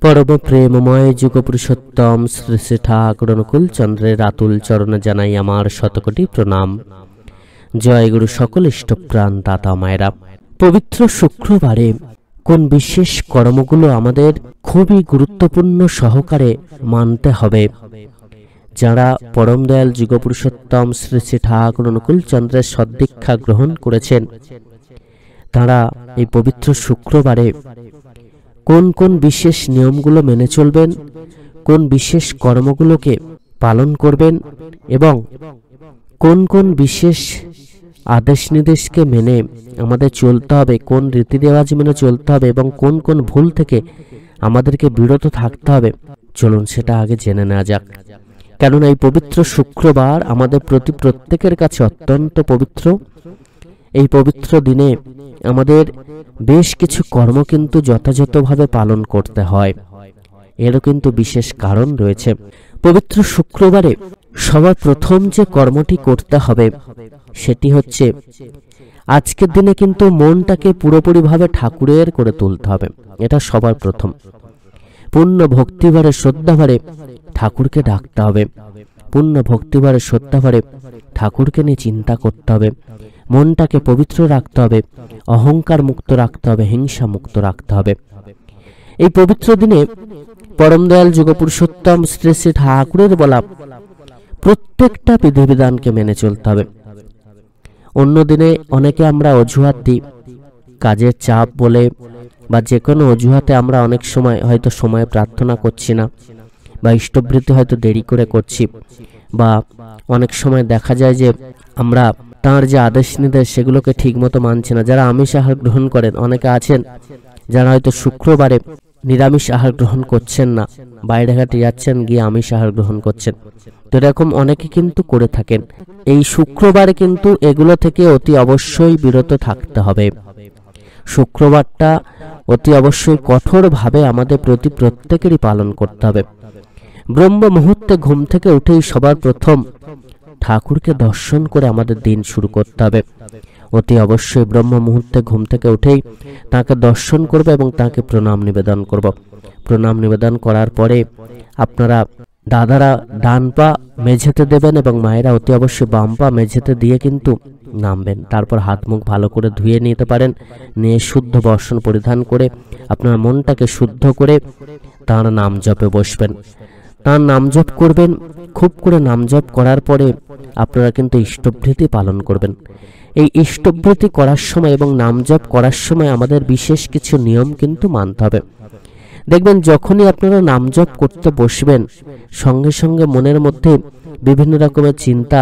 পরম প্রেমময় যুগপুরুষোত্তম শ্রী শ্রী ঠাকুর অনুকূল চন্দ্রের আতুল চরণে জানাই আমার শতকোটি প্রণাম। জয় গুরু সকল ইষ্টপ্রাণ দাতা মায়েরা। পবিত্র শুক্রবারে কোন বিশেষ কর্মগুলো আমাদের খুবই গুরুত্বপূর্ণ সহকারে মানতে হবে? যারা পরম দয়াল যুগপুরুষোত্তম শ্রী শ্রী ঠাকুর অনুকূল চন্দ্রের সদ্দীক্ষা গ্রহণ করেছেন, তারা এই পবিত্র শুক্রবারে কোন কোন বিশেষ নিয়মগুলো মেনে চলবেন, কোন বিশেষ কর্মগুলোকে পালন করবেন এবং কোন কোন বিশেষ আদেশ নির্দেশকে মেনে আমাদের চলতে হবে, কোন রীতি রেওয়াজ মেনে চলতে হবে এবং কোন কোন ভুল থেকে আমাদেরকে বিরত থাকতে হবে, চলুন সেটা আগে জেনে নেওয়া যাক। কেননা এই পবিত্র শুক্রবার আমাদের প্রত্যেকের কাছে অত্যন্ত পবিত্র। এই পবিত্র দিনে আমাদের বেশ কিছু কর্ম কিন্তু যথাযথভাবে পালন করতে হয়, এরও কিন্তু বিশেষ কারণ রয়েছে। পবিত্র শুক্রবারে সবার প্রথম যে কর্মটি করতে হবে সেটি হচ্ছে আজকের দিনে কিন্তু মনটাকে পুরোপুরিভাবে ঠাকুরের করে তুলতে হবে। এটা সবার প্রথম। পূর্ণ ভক্তিভারে শ্রদ্ধাভারে ঠাকুরকে ডাকতে হবে, পূর্ণ ভক্তিভারে শ্রদ্ধাভারে ঠাকুরকে নিয়ে চিন্তা করতে হবে, মনটাকে পবিত্র রাখতে হবে, অহংকার মুক্ত রাখতে হবে, হিংসা মুক্ত রাখতে হবে। এই পবিত্র দিনে পরম দয়াল যুগপুরুষোত্তম শ্রী শ্রী ঠাকুরের বলা প্রত্যেকটা বিধিবিধানকে মেনে চলতে হবে। অন্য দিনে অনেকে আমরা অজুহাত দিই, কাজের চাপ বলে বা যে কোনো অজুহাতে আমরা অনেক সময় হয়তো সময়ে প্রার্থনা করছি না, বা ইষ্টবৃত্তি হয়তো দেরি করে করছি, বা অনেক সময় দেখা যায় যে আমরা তাঁর যে আদেশ নির্দেশ সেগুলোকে ঠিক মতো মানছি না। যারা আমিষ আহার গ্রহণ করেন, অনেকে আছেন যারা হয়তো শুক্রবারে নিরামিষ আহার গ্রহণ করছেন না, বাইরে ঘাটে যাচ্ছেন, গিয়ে আমিষ আহার গ্রহণ করছেন। তো এরকম অনেকে কিন্তু করে থাকেন। এই শুক্রবারে কিন্তু এগুলো থেকে অতি অবশ্যই বিরত থাকতে হবে। শুক্রবারটা অতি অবশ্যই কঠোরভাবে আমাদের প্রত্যেকেরই পালন করতে হবে। ব্রহ্ম মুহূর্তে ঘুম থেকে উঠেই সবার প্রথম ঠাকুরকে দর্শন করে আমাদের দিন শুরু করতে হবে। অতি অবশ্যই ব্রহ্ম মুহূর্তে ঘুম থেকে উঠেই তাকে দর্শন করব এবং তাকে প্রণাম নিবেদন করব। প্রণাম নিবেদন করার পরে আপনারা দাদারা ডান পা মেঝেতে দেবেন এবং মায়েরা অতি অবশ্যই বাম পা মেঝেতে দিয়ে কিন্তু নামবেন। তারপর হাত মুখ ভালো করে ধুয়ে নিতে পারেন, নিয়ে শুদ্ধ বস্ত্র পরিধান করে আপনার মনটাকে শুদ্ধ করে তাঁর নাম জপে বসবেন। তাঁর নাম জপ করবেন। খুব করে নাম জপ করার পরে আপনারা কিন্তু ইষ্টবৃত্তি পালন করবেন। এই ইষ্টবৃত্তি করার সময় এবং নাম জপ করার সময় আমাদের বিশেষ কিছু নিয়ম কিন্তু মানতে হবে। দেখবেন যখনই আপনারা নাম জপ করতে বসবেন, সঙ্গে সঙ্গে মনের মধ্যে বিভিন্ন রকমের চিন্তা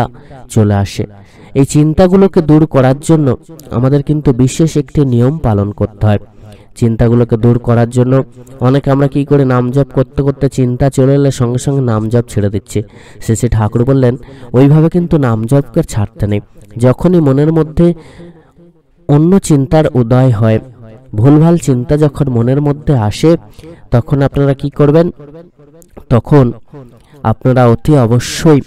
চলে আসে। এই চিন্তাগুলোকে দূর করার জন্য আমাদের কিন্তু বিশেষ একটি নিয়ম পালন করতে হয়। চিন্তাগুলোকে দূর করার জন্য অনেকে আমরা কি করে, নাম জপ করতে করতে চিন্তা চলে এলে সঙ্গে সঙ্গে নাম জপ ছেড়ে দিচ্ছে। শ্রী ঠাকুর বললেন ওইভাবে কিন্তু নাম জপকে ছাড়তে নেই। যখনই মনের মধ্যে অন্য চিন্তার উদয় হয়, ভুলভাল চিন্তা যখন মনের মধ্যে আসে, তখন আপনারা কি করবেন? তখন আপনারা অতি অবশ্যই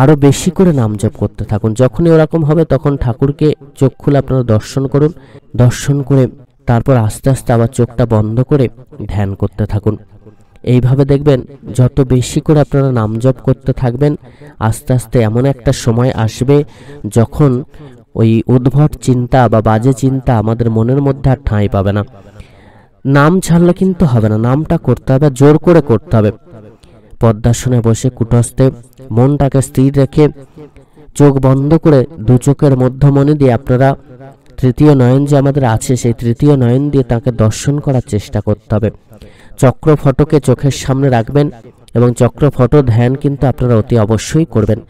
আরো বেশি করে নাম জপ করতে থাকুন। যখনই ওরকম হবে তখন ঠাকুরকে চোখ খুলে আপনারা দর্শন করুন। দর্শন করে তারপর আস্তে আস্তে আবার চোখটা বন্ধ করে ধ্যান করতে থাকুন। এইভাবে দেখবেন যত বেশি করে আপনারা নাম জপ করতে থাকবেন, আস্তে আস্তে এমন একটা সময় আসবে যখন ওই উদ্ভট চিন্তা বা বাজে চিন্তা আমাদের মনের মধ্যে আর ঠাঁই পাবে না। নাম ছাড়লে কিন্তু হবে না, নামটা করতে হবে, জোর করে করতে হবে। পদ্মাসনে বসে কুটস্থে মনটাকে স্থির রেখে চোখ বন্ধ করে দু চোখের মধ্যমণি দিয়ে আপনারা তৃতীয় নয়ন যে আমাদের আছে, সেই তৃতীয় নয়ন দিয়ে তাকে দর্শন করার চেষ্টা করতে হবে। চক্রফটকে চোখের সামনে রাখবেন এবং চক্রফট ধ্যান কিন্তু আপনারা অতি অবশ্যই করবেন।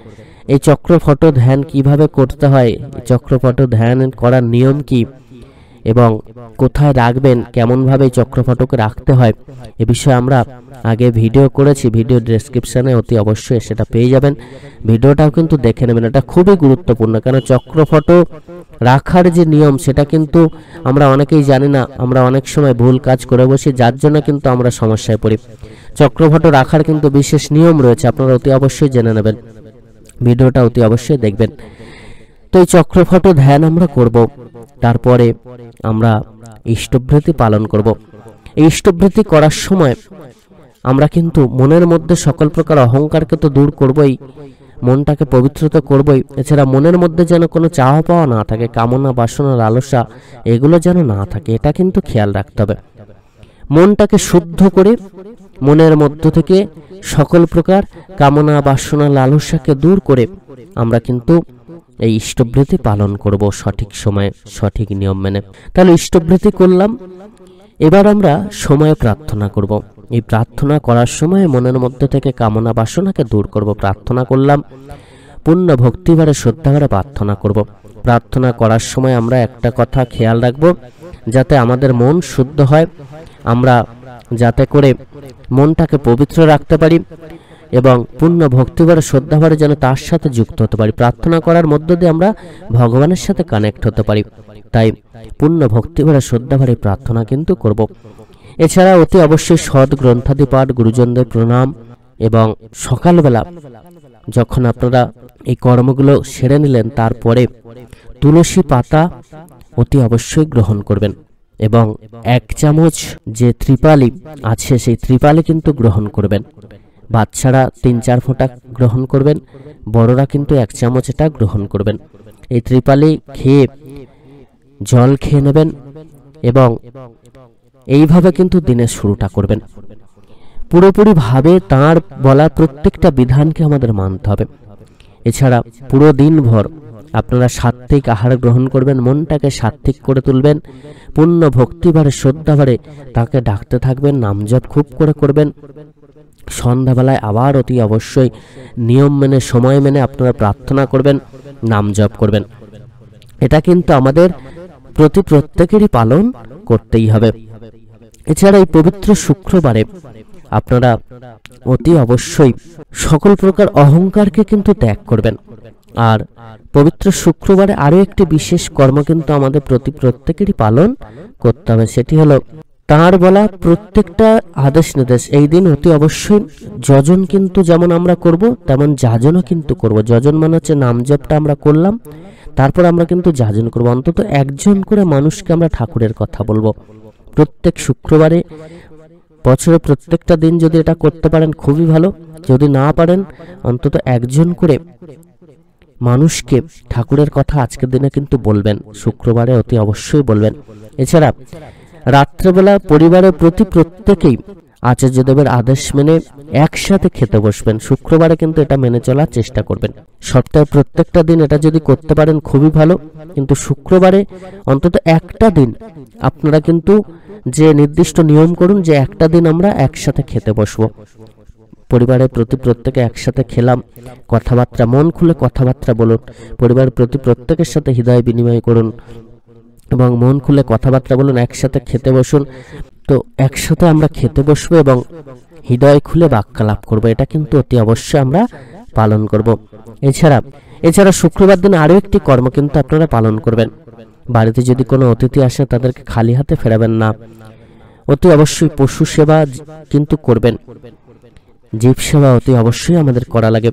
এই চক্রফট ধ্যান কিভাবে করতে হয়, চক্রফট ধ্যান করার নিয়ম কি এবং কোথায় রাখবেন, কেমনভাবে চক্রফটকে রাখতে হয়, এ বিষয়ে আমরা আগে ভিডিও করেছি। ভিডিও ডেসক্রিপশনে অতি অবশ্যই সেটা পেয়ে যাবেন। ভিডিওটাও কিন্তু দেখে নেবেন, এটা খুবই গুরুত্বপূর্ণ। কারণ চক্রফট রাখার যে নিয়ম সেটা কিন্তু আমরা অনেকেই জানি না। আমরা অনেক সময় ভুল কাজ করে বসি, যার জন্য কিন্তু আমরা সমস্যায় পড়ি। চক্রফট রাখার কিন্তু বিশেষ নিয়ম রয়েছে, আপনারা অতি অবশ্যই জেনে নেবেন। ভিডিওটা অতি অবশ্যই দেখবেন। তো এই চক্রফট ধ্যান আমরা করব, তারপরে আমরা ইষ্টবৃত্তি পালন করব। এই ইষ্টবৃত্তি করার সময় আমরা কিন্তু মনের মধ্যে সকল প্রকার অহংকারকে তো দূর করবই, মনটাকে পবিত্র তো করবই, এছাড়া মনের মধ্যে যেন কোনো চাওয়া পাওয়া না থাকে, কামনা বাসনা লালসা এগুলো যেন না থাকে, এটা কিন্তু খেয়াল রাখতে হবে। মনটাকে শুদ্ধ করে মনের মধ্য থেকে সকল প্রকার কামনা বাসনা লালসাকে দূর করে আমরা কিন্তু এই ইষ্টবৃত্তি পালন করব সঠিক সময়ে সঠিক নিয়ম মেনে। তাহলে ইষ্টবৃত্তি করলাম, এবার আমরা সময়ে প্রার্থনা করব। এই প্রার্থনা করার সময় মনের মধ্যে থেকে কামনা বাসনাকে দূর করব। প্রার্থনা করলাম, পূর্ণ ভক্তিভারে শ্রদ্ধাভারে প্রার্থনা করব। প্রার্থনা করার সময় আমরা একটা কথা খেয়াল রাখব, যাতে আমাদের মন শুদ্ধ হয়, আমরা যাতে করে মনটাকে পবিত্র রাখতে পারি এবং পূর্ণ ভক্তিভারে শ্রদ্ধাভারে যেন তার সাথে যুক্ত হতে পারি। প্রার্থনা করার মধ্য দিয়ে আমরা ভগবানের সাথে কানেক্ট হতে পারি, তাই পূর্ণ ভক্তিভারে শ্রদ্ধাভারে প্রার্থনা কিন্তু করব। এছাড়া অতি অবশ্যই সৎ গ্রন্থাদি পাঠ, গুরুজনদের প্রণাম এবং সকালবেলা যখন আপনারা এই কর্মগুলো সেরে নিলেন তারপরে তুলসী পাতা অতি অবশ্যই গ্রহণ করবেন এবং 1 চামচ যে ত্রিপালি আছে সেই ত্রিপালি কিন্তু গ্রহণ করবেন। বাচ্চারা 3-4 ফোঁটা গ্রহণ করবেন, বড়রা কিন্তু 1 চামচ এটা গ্রহণ করবেন। এই ত্রিপালি খেয়ে জল খেয়ে নেবেন এবং এইভাবে কিন্তু দিনের শুরুটা করবেন। পুরোপুরি ভাবে তাঁর বলা প্রত্যেকটা বিধানকে আমাদের মানতে হবে। এছাড়া পুরো দিনভর আপনারা সাত্ত্বিক আহার গ্রহণ করবেন, মনটাকে সাত্ত্বিক করে তুলবেন, পূর্ণ ভক্তিভারে শ্রদ্ধাভারে তাকে ডাকতে থাকবেন, নাম জপ খুব করে করবেন। সন্ধ্যাবেলায় আবার অতি অবশ্যই নিয়ম মেনে সময় মেনে আপনারা প্রার্থনা করবেন, নাম জপ করবেন। এটা কিন্তু আমাদের প্রত্যেকেরই পালন করতেই হবে। এছাড়া এই পবিত্র শুক্রবারে আপনারা অতি অবশ্যই সকল প্রকার অহংকারকে কিন্তু ত্যাগ করবেন। আর পবিত্র শুক্রবারে আরো একটি বিশেষ কর্ম কিন্তু আমাদের প্রত্যেকেরই পালন করতে হবে, সেটি হলো তাঁর বলা প্রত্যেকটা আদেশ নির্দেশ। এই দিন অতি অবশ্যই যজন কিন্তু যেমন আমরা করব তেমন যাজনও কিন্তু করব। যজন মানে হচ্ছে নাম জপটা আমরা করলাম, তারপর আমরা কিন্তু যাজন করব। অন্তত একজন করে মানুষকে আমরা ঠাকুরের কথা বলবো প্রত্যেক শুক্রবারে। বছরে প্রত্যেকটা দিন যদি এটা করতে পারেন খুবই ভালো, যদি না পারেন অন্তত একজন করে মানুষকে ঠাকুরের কথা আজকের দিনে কিন্তু বলবেন, শুক্রবারে অতি অবশ্যই বলবেন। এছাড়া রাত্রেবেলা পরিবারের প্রত্যেকেই আচার্যদেবের আদেশ মেনে একসাথে খেতে বসবেন। শুক্রবারে কিন্তু এটা মেনে চলার চেষ্টা করবেন। সপ্তাহে প্রত্যেকটা দিন এটা যদি করতে পারেন খুবই ভালো, কিন্তু শুক্রবারে অন্তত একটা দিন আপনারা কিন্তু যে নির্দিষ্ট নিয়ম করুন যে একটা দিন আমরা একসাথে খেতে বসবো। পরিবারের প্রত্যেকে একসাথে খেলাম, কথাবার্তা মন খুলে কথাবার্তা বলুন, পরিবারের প্রত্যেকের সাথে হৃদয় বিনিময় করুন এবং মন খুলে কথাবার্তা বলুন, একসাথে খেতে বসুন। তো একসাথে আমরা খেতে বসবো এবং হৃদয় খুলে বাক্যালাপ করবো, এটা কিন্তু অতি অবশ্যই আমরা পালন করব। এছাড়া শুক্রবার দিন আরো একটি কর্ম কিন্তু আপনারা পালন করবেন। বাড়িতে যদি কোনো অতিথি আসে তাদেরকে খালি হাতে ফেরাবেন না, অতি অবশ্যই পশু সেবা কিন্তু করবেন। জীব সেবা অতি অবশ্যই আমাদের করা লাগে।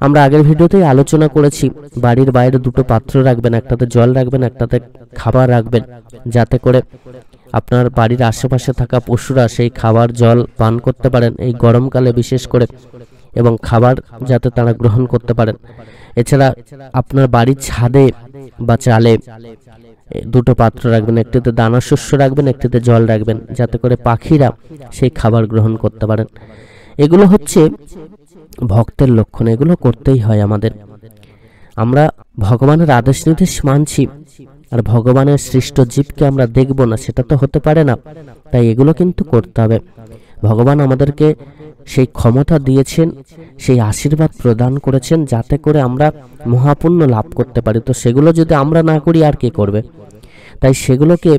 আমরা আগের ভিডিওতেই আলোচনা করেছি, বাড়ির বাইরে 2টো পাত্র রাখবেন, একটাতে জল রাখবেন, একটাতে খাবার রাখবেন, যাতে করে আপনার বাড়ির আশেপাশে থাকা পশুরা সেই খাবার জল পান করতে পারেন এই গরমকালে বিশেষ করে, এবং খাবার যাতে তারা গ্রহণ করতে পারেন। এছাড়া আপনার বাড়ির ছাদে বা চালে 2টো পাত্র রাখবেন, একটিতে দানা শস্য রাখবেন, একটিতে জল রাখবেন, যাতে করে পাখিরা সেই খাবার গ্রহণ করতে পারেন। এগুলো হচ্ছে ভক্তের লক্ষণ, এগুলো করতেই হয় আমাদের। আমরা ভগবানের আদেশ নির্দেশ মানছি আর ভগবানের সৃষ্ট জীবকে আমরা দেখব না, সেটা তো হতে পারে না। তাই এগুলো কিন্তু করতে হবে। ভগবান আমাদেরকে সেই ক্ষমতা দিয়েছেন, সেই আশীর্বাদ প্রদান করেছেন যাতে করে আমরা মহাপুণ্য লাভ করতে পারি। তো সেগুলো যদি আমরা না করি আর কে করবে? তাই সেগুলোকে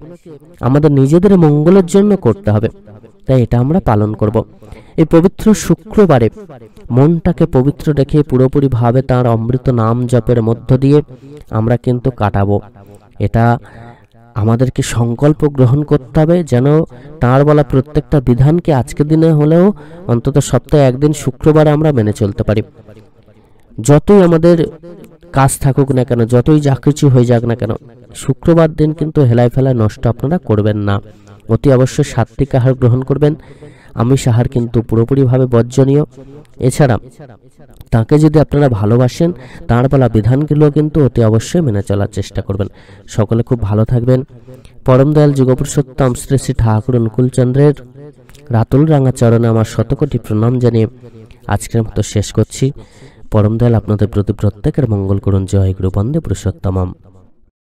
আমাদের নিজেদের মঙ্গলের জন্য করতে হবে, তাই এটা আমরা পালন করব। এই পবিত্র শুক্রবারে মনটাকে পবিত্র রেখে পুরোপুরি ভাবে তার অমৃত নাম জপের মধ্য দিয়ে আমরা কিন্তু কাটাবো। এটা আমাদেরকে সংকল্প গ্রহণ করতে হবে যেন তার বলা প্রত্যেকটা বিধানকে আজকের দিনে হলেও অন্তত সপ্তাহে একদিন শুক্রবারে আমরা মেনে চলতে পারি। যতই আমাদের কাজ থাকুক না কেন, যতই যা কিছু হয়ে যাক না কেন, শুক্রবার দিন কিন্তু হেলায় ফেলায় নষ্ট আপনারা করবেন না। অতি অবশ্যই সাত্ত্বিক আহার গ্রহণ করবেন। আমিষ আহার কিন্তু পুরোপুরিভাবে বর্জনীয়। এছাড়া তাকে যদি আপনারা ভালোবাসেন, তাঁর বলা বিধানগুলো কিন্তু অতি অবশ্যই মেনে চলার চেষ্টা করবেন। সকলে খুব ভালো থাকবেন। পরম দয়াল যুগপুরুষোত্তম শ্রী শ্রী ঠাকুর অনুকূলচন্দ্রের রাতুল রাঙা চরণে আমার শতকোটি প্রণাম জানিয়ে আজকের মতো শেষ করছি। পরম দয়াল আপনাদের প্রতি প্রত্যেকের মঙ্গল করুন। জয় গুরু, বন্দে পুরুষোত্তমম।